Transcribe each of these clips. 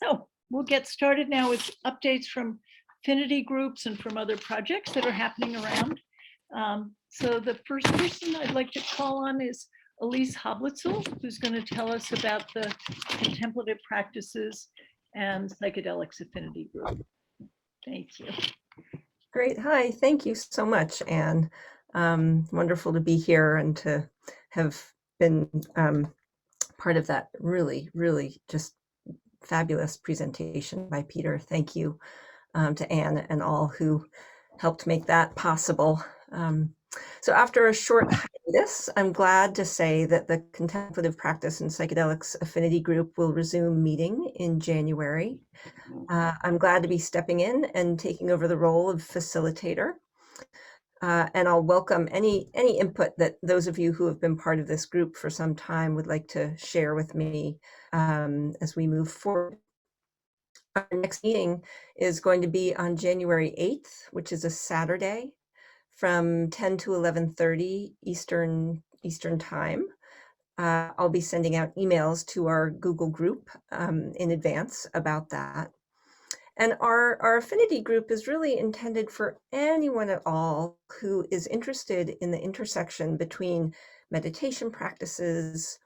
So we'll get started now with updates from affinity groups and from other projects that are happening around. So the first person I'd like to call on is Elise Hoblitzel, who's going to tell us about the contemplative practices and psychedelics affinity group. Thank you. Great. Hi. Thank you so much, Anne. Wonderful to be here and to have been part of that really just fabulous presentation by Peter. Thank you to Anne and all who helped make that possible. So after a short hiatus, I'm glad to say that the Contemplative Practice and Psychedelics Affinity Group will resume meeting in January. I'm glad to be stepping in and taking over the role of facilitator. And I'll welcome any input that those of you who have been part of this group for some time would like to share with me as we move forward. Our next meeting is going to be on January 8th, which is a Saturday, from 10 to 11:30 Eastern Time. I'll be sending out emails to our Google group in advance about that. And our affinity group is really intended for anyone at all who is interested in the intersection between meditation practices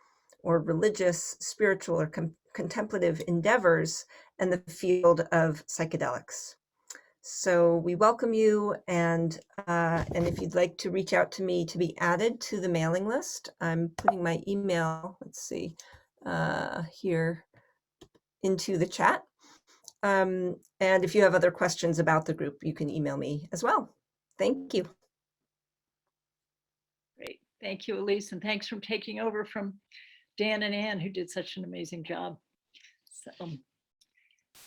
or religious, spiritual, or contemplative endeavors and the field of psychedelics. So we welcome you, and if you'd like to reach out to me to be added to the mailing list, I'm putting my email, let's see, here into the chat. And if you have other questions about the group, you can email me as well. Thank you. Great. Thank you, Elise, and thanks for taking over from Dan and Anne, who did such an amazing job. So,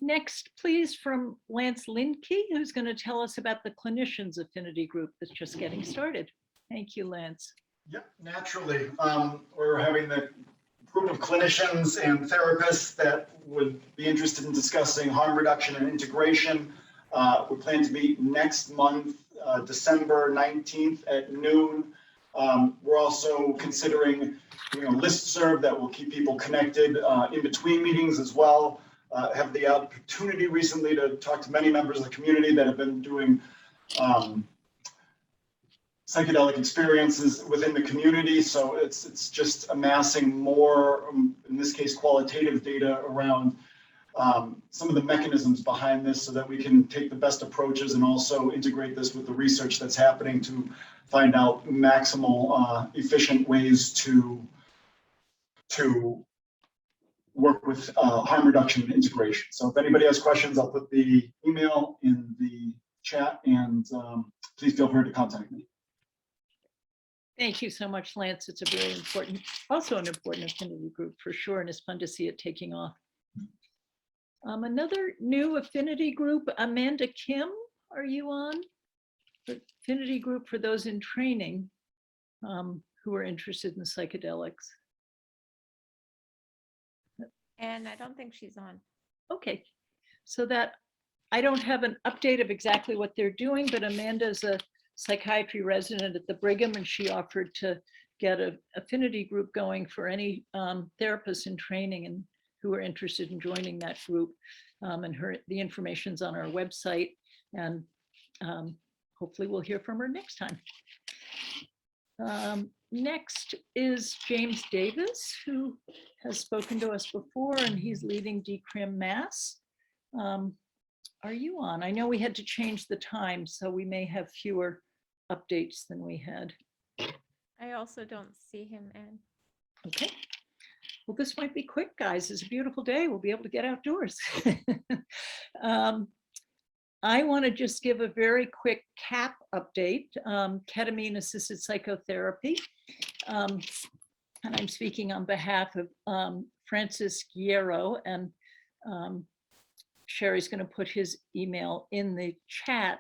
next, please, from Lance Linke, who's going to tell us about the clinicians affinity group that's just getting started. Thank you, Lance. Yep, naturally. We're having the group of clinicians and therapists that would be interested in discussing harm reduction and integration. We plan to meet next month, December 19th at noon. We're also considering, listserv that will keep people connected in between meetings as well. Have the opportunity recently to talk to many members of the community that have been doing psychedelic experiences within the community. So it's just amassing more, in this case, qualitative data around some of the mechanisms behind this so that we can take the best approaches and also integrate this with the research that's happening to find out maximal efficient ways to work with harm reduction and integration. So if anybody has questions, I'll put the email in the chat, and please feel free to contact me. Thank you so much, Lance. It's a very important, also an important affinity group for sure, and it's fun to see it taking off. Another new affinity group, Amanda Kim, are you on? The affinity group for those in training who are interested in psychedelics. And I don't think she's on. Okay, so that I don't have an update of exactly what they're doing, but Amanda's a psychiatry resident at the Brigham, and she offered to get an affinity group going for any therapists in training and who are interested in joining that group. And the information's on our website, and hopefully we'll hear from her next time. Next is James Davis, who has spoken to us before, and he's leading Decrim Mass. Are you on? I know we had to change the time, so we may have fewer updates than we had. I also don't see him, Anne. Okay. Well, this might be quick, guys. It's a beautiful day. We'll be able to get outdoors. I want to just give a very quick CAP update, ketamine-assisted psychotherapy. And I'm speaking on behalf of Francis Guerrero, and Sherry's going to put his email in the chat.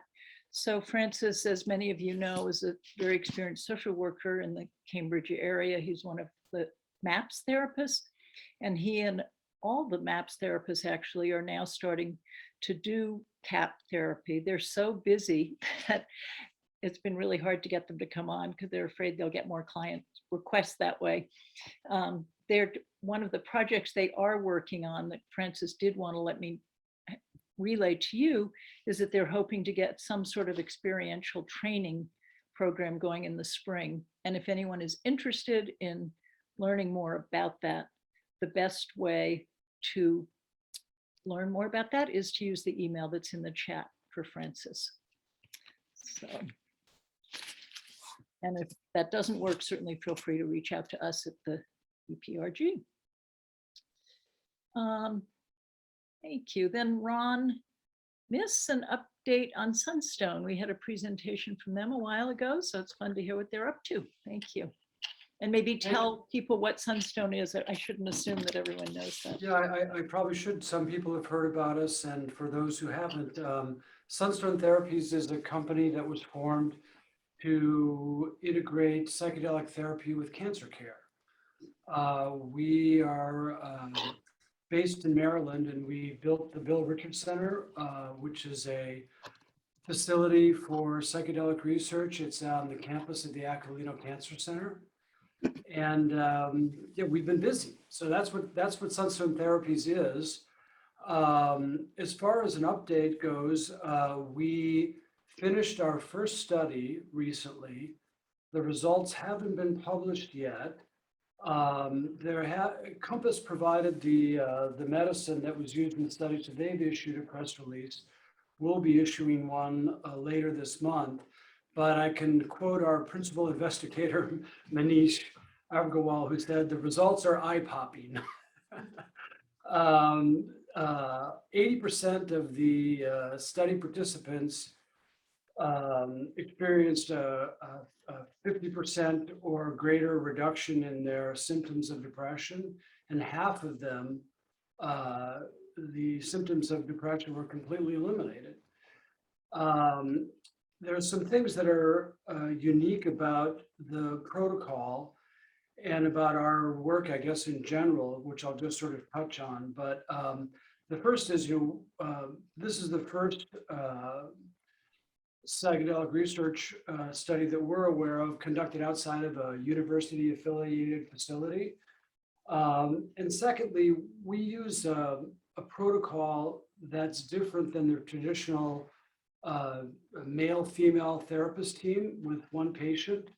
So Francis, as many of you know, is a very experienced social worker in the Cambridge area. He's one of the MAPS therapists, and he and all the MAPS therapists actually are now starting to do CAP therapy. They're so busy that it's been really hard to get them to come on because they're afraid they'll get more client requests that way. They're one of the projects they are working on that Francis did want to let me relay to you is that they're hoping to get some sort of experiential training program going in the spring. And if anyone is interested in learning more about that, the best way to learn more about that is to use the email that's in the chat for Francis. So, and if that doesn't work, certainly feel free to reach out to us at the BPRG. Thank you. Then Ron, miss an update on Sunstone. We had a presentation from them a while ago, so it's fun to hear what they're up to. Thank you. And maybe tell people what Sunstone is. I shouldn't assume that everyone knows that. Yeah, I probably should. Some people have heard about us, and for those who haven't, Sunstone Therapies is a company that was formed to integrate psychedelic therapy with cancer care. We are based in Maryland, and we built the Bill Richards Center, which is a facility for psychedelic research. It's on the campus of the Aquilino Cancer Center. And yeah, we've been busy. So that's what Sunstone Therapies is. As far as an update goes, we finished our first study recently. The results haven't been published yet. Compass provided the medicine that was used in the study, so they've issued a press release. We'll be issuing one later this month. But I can quote our principal investigator, Manish Agarwal, who said, the results are eye-popping. 80% of the study participants experienced a 50% or greater reduction in their symptoms of depression, and half of them, the symptoms of depression were completely eliminated. There's some things that are unique about the protocol and about our work, I guess, in general, which I'll just sort of touch on. But the first is, this is the first psychedelic research study that we're aware of conducted outside of a university-affiliated facility. And secondly, we use a protocol that's different than the traditional male-female therapist team with one patient.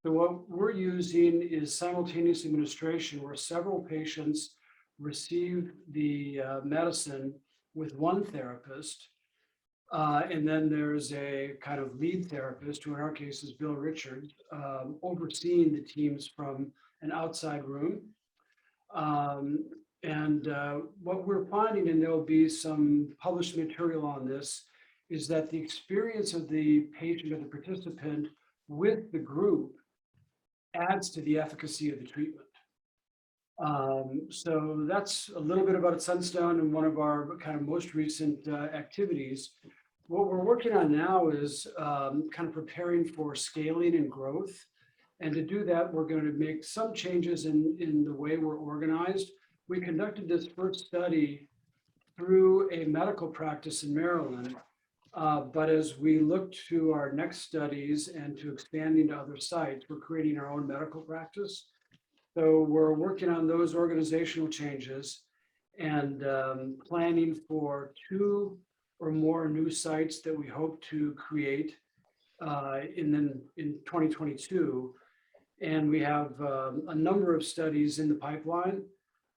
So what we're using is simultaneous administration, where several patients receive the medicine with one therapist. And then there's a kind of lead therapist, who in our case is Bill Richards, overseeing the teams from an outside room. What we're finding, and there'll be some published material on this, is that the experience of the patient or the participant with the group adds to the efficacy of the treatment. So that's a little bit about Sunstone and one of our kind of most recent activities. What we're working on now is kind of preparing for scaling and growth. And to do that, we're going to make some changes in the way we're organized. We conducted this first study through a medical practice in Maryland. But as we look to our next studies and to expanding to other sites, we're creating our own medical practice. So we're working on those organizational changes and planning for 2 or more new sites that we hope to create in 2022. And we have a number of studies in the pipeline.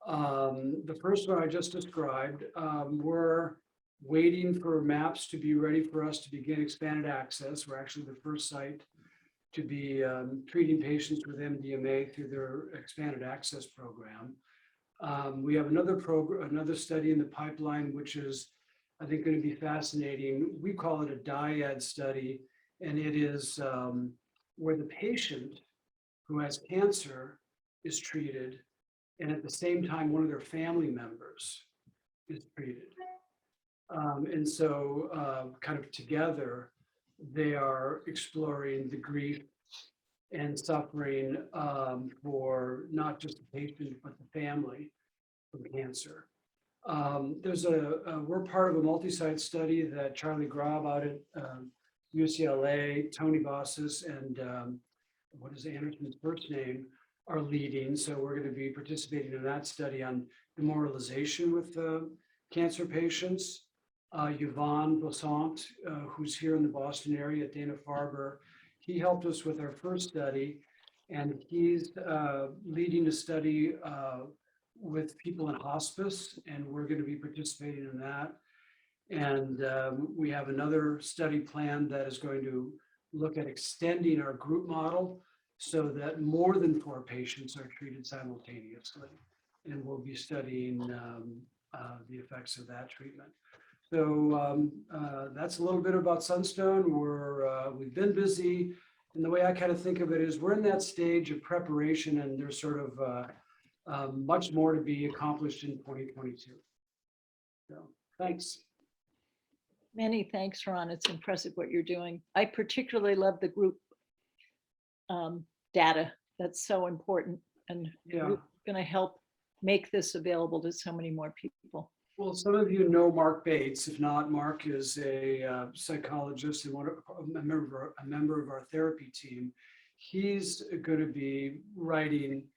The first one I just described, we're waiting for maps to be ready for us to begin expanded access. We're actually the first site to be treating patients with MDMA through their expanded access program. We have another study in the pipeline, which is, I think, going to be fascinating. We call it a dyad study, and it is where the patient who has cancer is treated, and at the same time, one of their family members is treated. And so kind of together, they are exploring the grief and suffering for not just the patient, but the family from cancer. We're part of a multi-site study that Charlie Grob out at UCLA, Tony Bossis, and what is Anderson's first name, are leading. So we're going to be participating in that study on demoralization with cancer patients. Yvonne Bossant, who's here in the Boston area at Dana-Farber, he helped us with our first study, and he's leading a study with people in hospice, and we're going to be participating in that. And we have another study plan that is going to look at extending our group model so that more than 4 patients are treated simultaneously. And we'll be studying the effects of that treatment. So that's a little bit about Sunstone. We've been busy. And the way I kind of think of it is we're in that stage of preparation, and there's sort of much more to be accomplished in 2022. So thanks. Many thanks, Ron. It's impressive what you're doing. I particularly love the group data. That's so important and Yeah. going to help make this available to so many more people. Well, some of you know Mark Bates. If not, Mark is a psychologist and a member of our therapy team. He's going to be writing,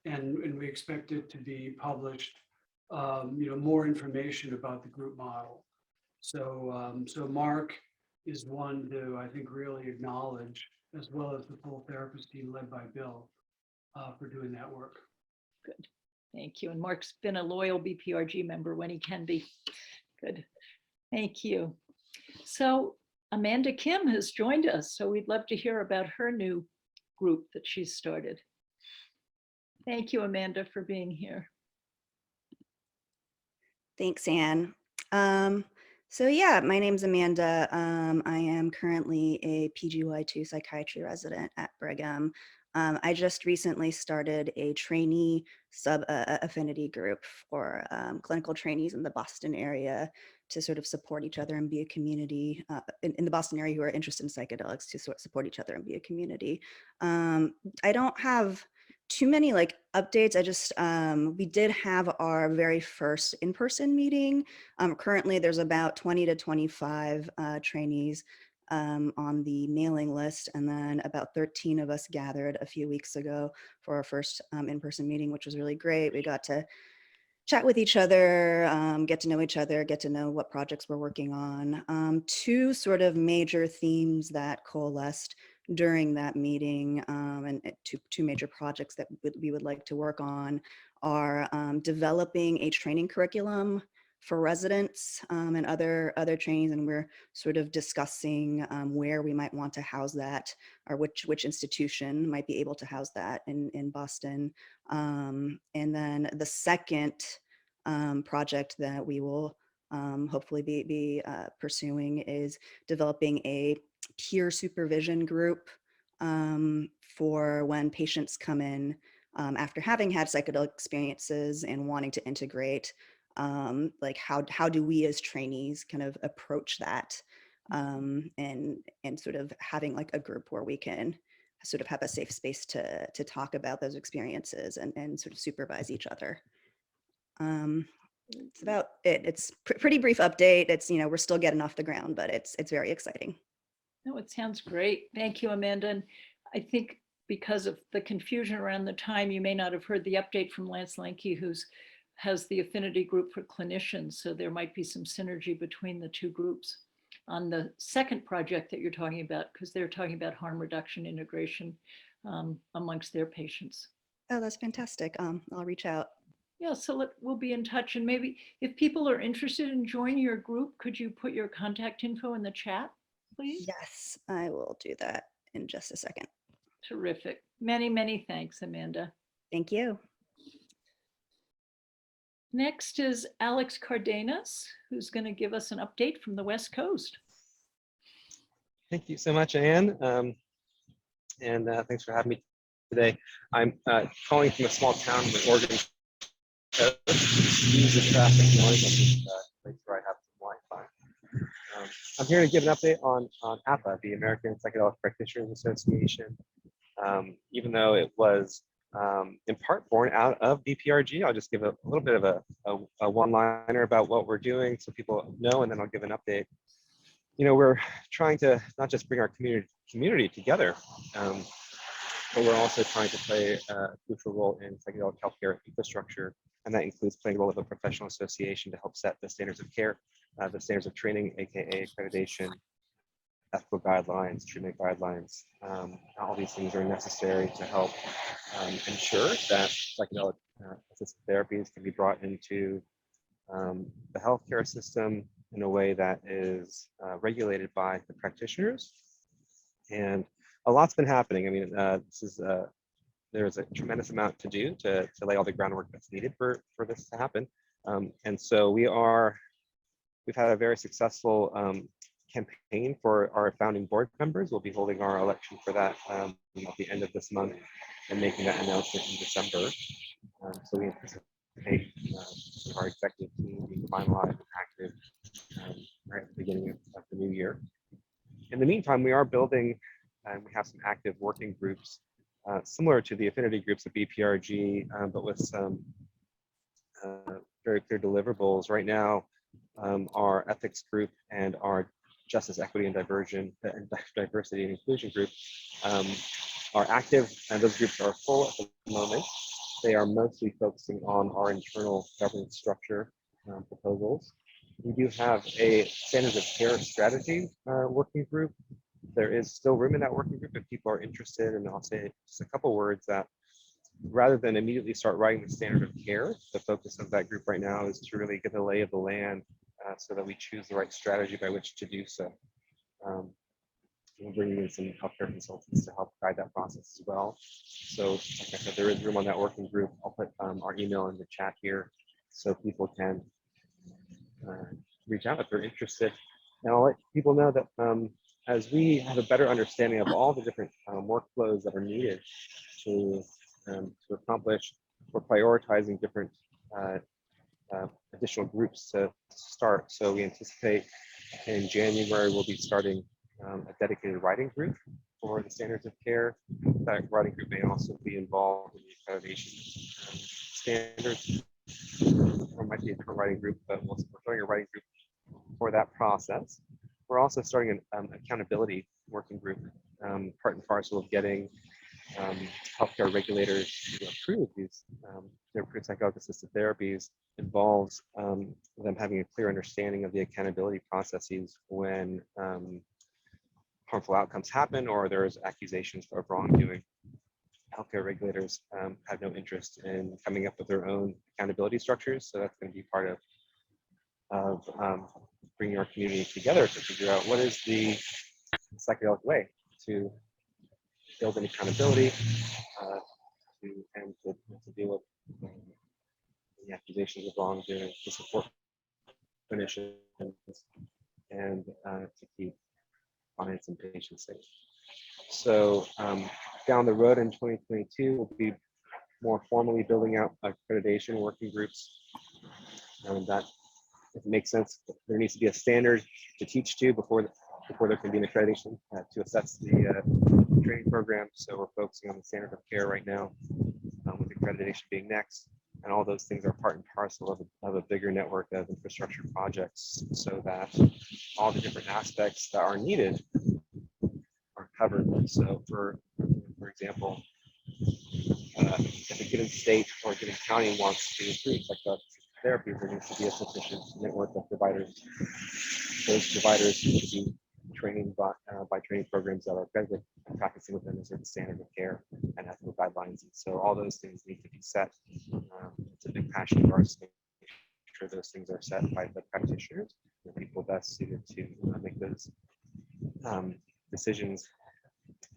and we expect it to be published, more information about the group model. So Mark is one to, I think, really acknowledge, as well as the full therapist team led by Bill, for doing that work. Good. Thank you. And Mark's been a loyal BPRG member when he can be. Good. Thank you. So Amanda Kim has joined us. So we'd love to hear about her new group that she's started. Thank you, Amanda, for being here. Thanks, Anne. So yeah, my name's Amanda. I am currently a PGY2 psychiatry resident at Brigham. I just recently started a trainee sub-affinity group for clinical trainees in the Boston area to sort of support each other and be a community in the Boston area who are interested in psychedelics, to sort of support each other and be a community. I don't have too many like updates. I just, we did have our very first in-person meeting. Currently there's about 20 to 25 trainees on the mailing list, and then about 13 of us gathered a few weeks ago for our first in-person meeting, which was really great. We got to chat with each other, get to know each other, get to know what projects we're working on. Two sort of major themes that coalesced during that meeting, and two major projects that we would like to work on are developing a training curriculum for residents and other trainees, and we're sort of discussing where we might want to house that, or which institution might be able to house that in Boston. And then the second project that we will hopefully be pursuing is developing a peer supervision group for when patients come in after having had psychedelic experiences and wanting to integrate. Like how do we as trainees kind of approach that, and sort of having like a group where we can sort of have a safe space to talk about those experiences and sort of supervise each other. It's about it. It's pretty brief update. It's, we're still getting off the ground, but it's very exciting. No, it sounds great. Thank you, Amanda. And I think because of the confusion around the time, you may not have heard the update from Lance Lenke, who's has the affinity group for clinicians. So there might be some synergy between the two groups on the second project that you're talking about, because they're talking about harm reduction integration amongst their patients. Oh, that's fantastic. I'll reach out. Yeah, so we'll be in touch. And maybe if people are interested in joining your group, could you put your contact info in the chat, please? Yes, I will do that in just a second. Terrific. Many, many thanks, Amanda. Thank you. Next is Alex Cardenas, who's going to give us an update from the West Coast. Thank you so much, Anne. And thanks for having me today. I'm calling from a small town in the Oregon coast. Use the traffic noise on this place where I have some Wi-Fi. I'm here to give an update on APA, the American Psychedelic Practitioners Association. Even though it was in part born out of BPRG, I'll just give a little bit of a one-liner about what we're doing so people know, and then I'll give an update. We're trying to not just bring our community together, but we're also trying to play a crucial role in psychedelic healthcare infrastructure, and that includes playing the role of a professional association to help set the standards of care, the standards of training, aka accreditation, ethical guidelines, treatment guidelines. All these things are necessary to help ensure that psychedelic assisted therapies can be brought into the healthcare system in a way that is regulated by the practitioners. And a lot's been happening. I mean, there's a tremendous amount to do to lay all the groundwork that's needed for this to happen. And so we've had a very successful campaign for our founding board members. We'll be holding our election for that at the end of this month and making that announcement in December. So we anticipate our executive team being finalized and active right at the beginning of the new year. In the meantime, we are building, and we have some active working groups similar to the affinity groups at BPRG, but with some very clear deliverables. Right now, our ethics group and our justice, equity, and diversity and inclusion group are active, and those groups are full at the moment. They are mostly focusing on our internal governance structure proposals. We do have a standards of care strategy working group. There is still room in that working group if people are interested, and I'll say just a couple words that rather than immediately start writing the standard of care, the focus of that group right now is to really get the lay of the land so that we choose the right strategy by which to do so. We're bringing in some healthcare consultants to help guide that process as well. So like I said, there is room on that working group. I'll put our email in the chat here so people can reach out if they're interested. And I'll let people know that as we have a better understanding of all the different workflows that are needed to accomplish, we're prioritizing different additional groups to start. So we anticipate in January we'll be starting a dedicated writing group for the standards of care. That writing group may also be involved in the accreditation standards, or might be a different writing group, but we're starting a writing group for that process. We're also starting an accountability working group, part and parcel of getting healthcare regulators to approve these approved psychedelic assisted therapies involves them having a clear understanding of the accountability processes when harmful outcomes happen or there's accusations of wrongdoing. Healthcare regulators have no interest in coming up with their own accountability structures, so that's going to be part of bringing our community together to figure out what is the psychedelic way to build an accountability to deal with the accusations of wrongdoing, to support clinicians, and to keep clients and patients safe. So down the road in 2022, we'll be more formally building out accreditation working groups. That, if it makes sense, there needs to be a standard to teach to before there can be an accreditation to assess the training program. So we're focusing on the standard of care right now, with accreditation being next. And all those things are part and parcel of a bigger network of infrastructure projects so that all the different aspects that are needed are covered. So for example, if a given state or a given county wants to improve psychedelic therapy, there needs to be a sufficient network of providers. Those providers need to be trained by training programs that are accredited, practicing within a certain standard of care and ethical guidelines. And so all those things need to be set. It's a big passion of ours to make sure those things are set by the practitioners, the people best suited to make those decisions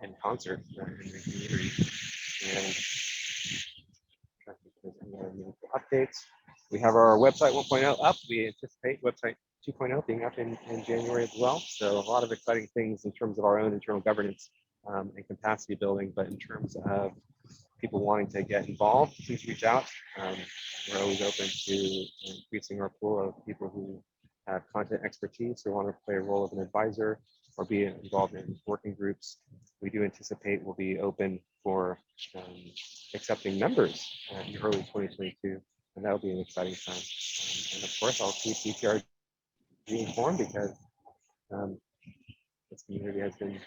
in concert in the community. And I think there's any other meaningful updates. We have our website 1.0 up. We anticipate website 2.0 being up in January as well. So a lot of exciting things in terms of our own internal governance and capacity building, but in terms of people wanting to get involved, please reach out. We're always open to increasing our pool of people who have content expertise or want to play a role of an advisor or be involved in working groups. We do anticipate we'll be open for accepting members in early 2022, and that'll be an exciting time. And of course, I'll keep BPRG informed because this community has been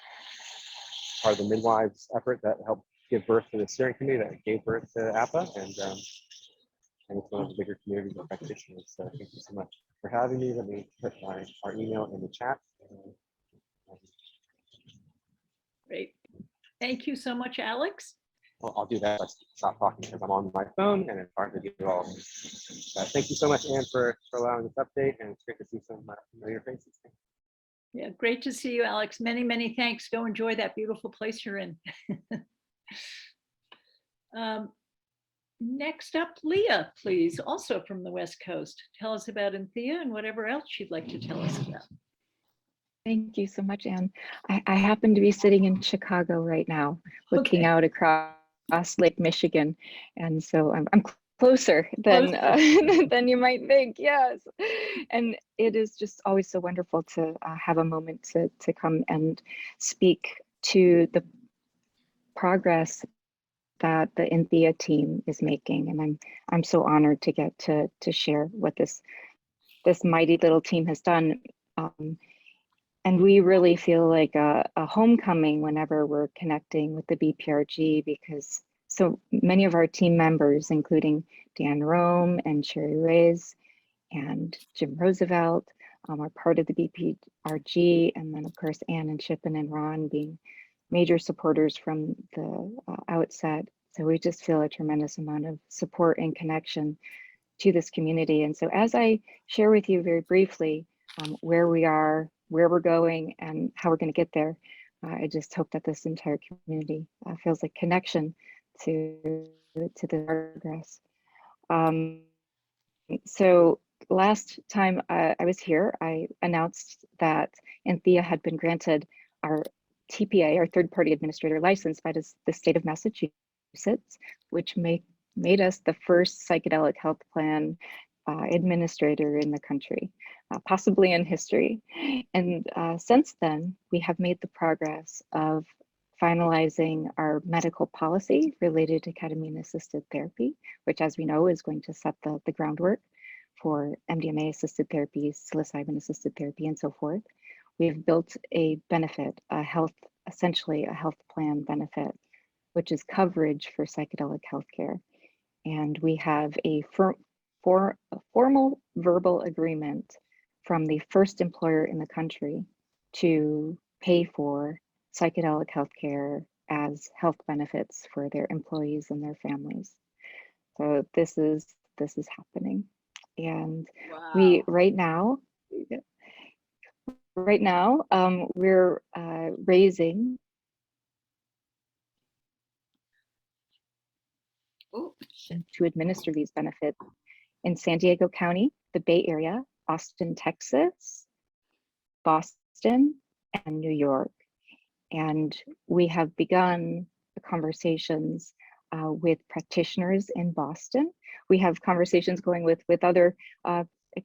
part of the midwives effort that helped give birth to the steering committee that gave birth to APA, and it's one of the bigger communities of practitioners. So thank you so much for having me. Let me put our email in the chat. Great. Thank you so much, Alex. Well, I'll do that. Let's stop talking because I'm on my phone and it's hard to do it all. Thank you so much, Anne, for allowing this update, and it's great to see some familiar faces. Yeah, great to see you, Alex. Many, many thanks. Go enjoy that beautiful place you're in. Next up, Leah, please, also from the West Coast. Tell us about Anthea and whatever else you'd like to tell us about. Thank you so much, Anne. I happen to be sitting in Chicago right now, looking out across Lake Michigan, and so I'm closer than than you might think. Yes, and it is just always so wonderful to have a moment to come and speak to the progress that the Anthea team is making, and I'm so honored to get to share what this mighty little team has done. And we really feel like a homecoming whenever we're connecting with the BPRG, because so many of our team members, including Dan Rome and Sherry Reyes and Jim Roosevelt, are part of the BPRG. And then of course, Anne and Shippen and Ron being major supporters from the outset. So we just feel a tremendous amount of support and connection to this community. And so as I share with you very briefly where we are, where we're going, and how we're going to get there, I just hope that this entire community feels like connection to the progress. So last time I was here, I announced that Anthea had been granted our TPA, our third-party administrator license by the state of Massachusetts, which made us the first psychedelic health plan administrator in the country, possibly in history. And since then, we have made the progress of finalizing our medical policy related to ketamine-assisted therapy, which, as we know, is going to set the groundwork for MDMA-assisted therapy, psilocybin-assisted therapy, and so forth. We've built a benefit, essentially a health plan benefit, which is coverage for psychedelic healthcare. And we have a formal verbal agreement from the first employer in the country to pay for psychedelic healthcare as health benefits for their employees and their families. So this is happening. And we right now we're raising to administer these benefits in San Diego County, the Bay Area, Austin, Texas, Boston, and New York. And we have begun conversations with practitioners in Boston. We have conversations going with other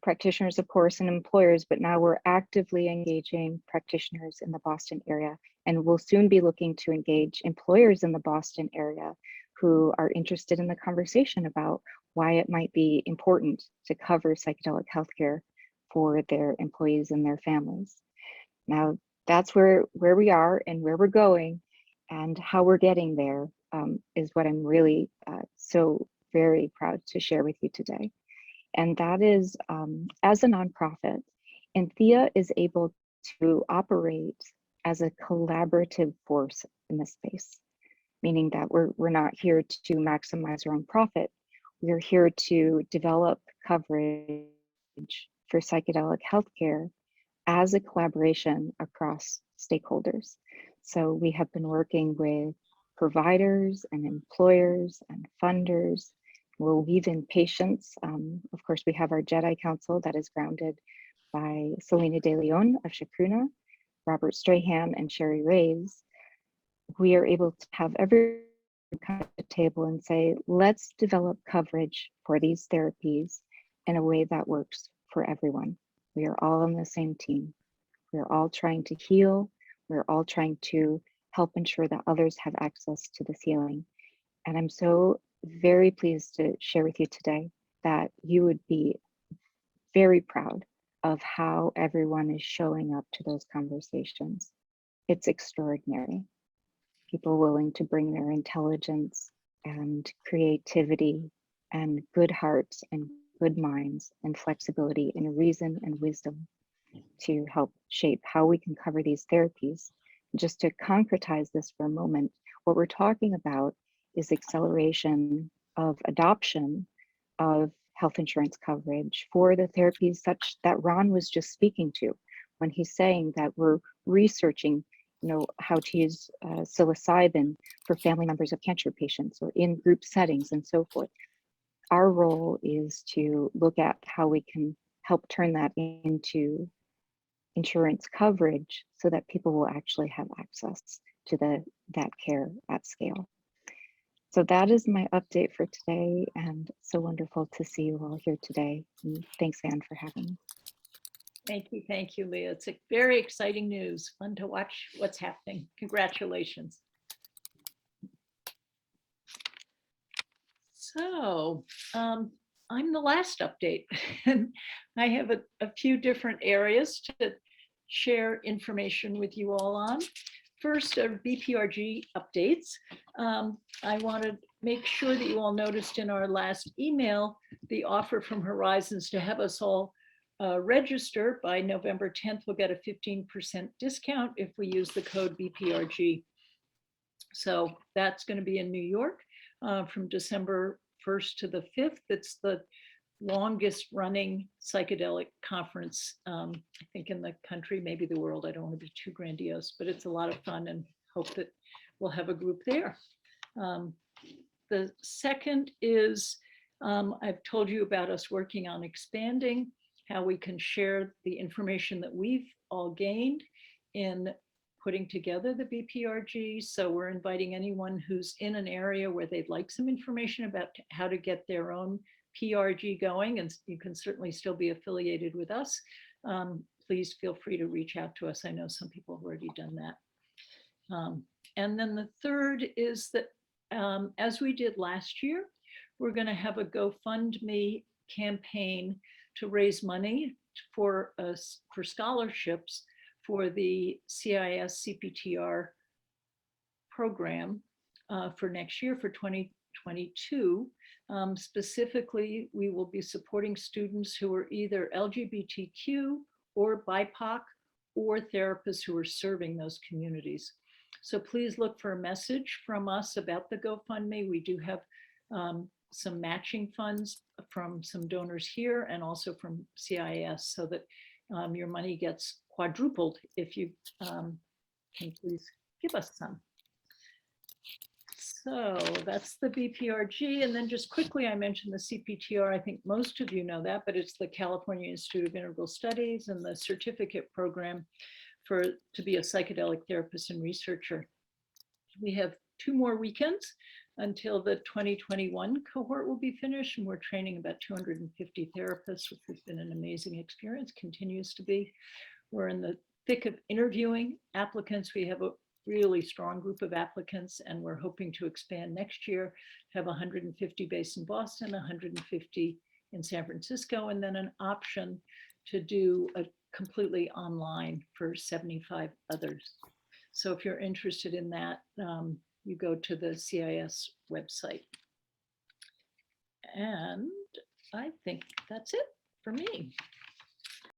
practitioners, of course, and employers, but now we're actively engaging practitioners in the Boston area, and we'll soon be looking to engage employers in the Boston area who are interested in the conversation about why it might be important to cover psychedelic healthcare for their employees and their families. Now, that's where we are and where we're going, and how we're getting there is what I'm really so very proud to share with you today. And that is, as a nonprofit, Anthea is able to operate as a collaborative force in this space, meaning that we're not here to maximize our own profit. We're here to develop coverage for psychedelic healthcare as a collaboration across stakeholders. So we have been working with providers and employers and funders. We'll weave in patients. Of course, we have our Jedi Council that is grounded by Selena De Leon of Chacruna, Robert Strahan, and Sherry Reyes. We are able to have everyone come to the table and say, let's develop coverage for these therapies in a way that works for everyone. We are all on the same team. We're all trying to heal. We're all trying to help ensure that others have access to this healing. And I'm so very pleased to share with you today that you would be very proud of how everyone is showing up to those conversations. It's extraordinary. people willing to bring their intelligence and creativity and good hearts and good minds and flexibility and reason and wisdom to help shape how we can cover these therapies. Just to concretize this for a moment, what we're talking about is acceleration of adoption of health insurance coverage for the therapies such that Ron was just speaking to when he's saying that we're researching, how to use psilocybin for family members of cancer patients or in group settings and so forth. Our role is to look at how we can help turn that into insurance coverage so that people will actually have access to that care at scale. So that is my update for today, and so wonderful to see you all here today. And thanks, Anne, for having me. Thank you, Leah. It's a very exciting news. Fun to watch what's happening. Congratulations. So I'm the last update, and I have a few different areas to share information with you all on. First are BPRG updates. I want to make sure that you all noticed in our last email the offer from Horizons to have us all register by November 10th. We'll get a 15% discount if we use the code BPRG. So that's going to be in New York from December 1st to the 5th. It's the longest running psychedelic conference, I think, in the country, maybe the world. I don't want to be too grandiose, but it's a lot of fun, and hope that we'll have a group there. The second is, I've told you about us working on expanding how we can share the information that we've all gained in putting together the BPRG. So we're inviting anyone who's in an area where they'd like some information about how to get their own PRG going, and you can certainly still be affiliated with us. Please feel free to reach out to us. I know some people have already done that. And then the third is that as we did last year, we're going to have a GoFundMe campaign to raise money for scholarships for the CIS CPTR program for next year, for 2022. Specifically, we will be supporting students who are either LGBTQ or BIPOC or therapists who are serving those communities. So please look for a message from us about the GoFundMe. We do have some matching funds from some donors here and also from CIS, so that your money gets quadrupled if you can please give us some. So that's the BPRG. And then just quickly, I mentioned the CPTR. I think most of you know that, but it's the California Institute of Integral Studies and the certificate program to be a psychedelic therapist and researcher. We have 2 more weekends until the 2021 cohort will be finished, and we're training about 250 therapists, which has been an amazing experience, continues to be. We're in the thick of interviewing applicants. We have a really strong group of applicants, and we're hoping to expand next year, have 150 based in Boston, 150 in San Francisco, and then an option to do a completely online for 75 others. So if you're interested in that, you go to the CIS website. And I think that's it for me.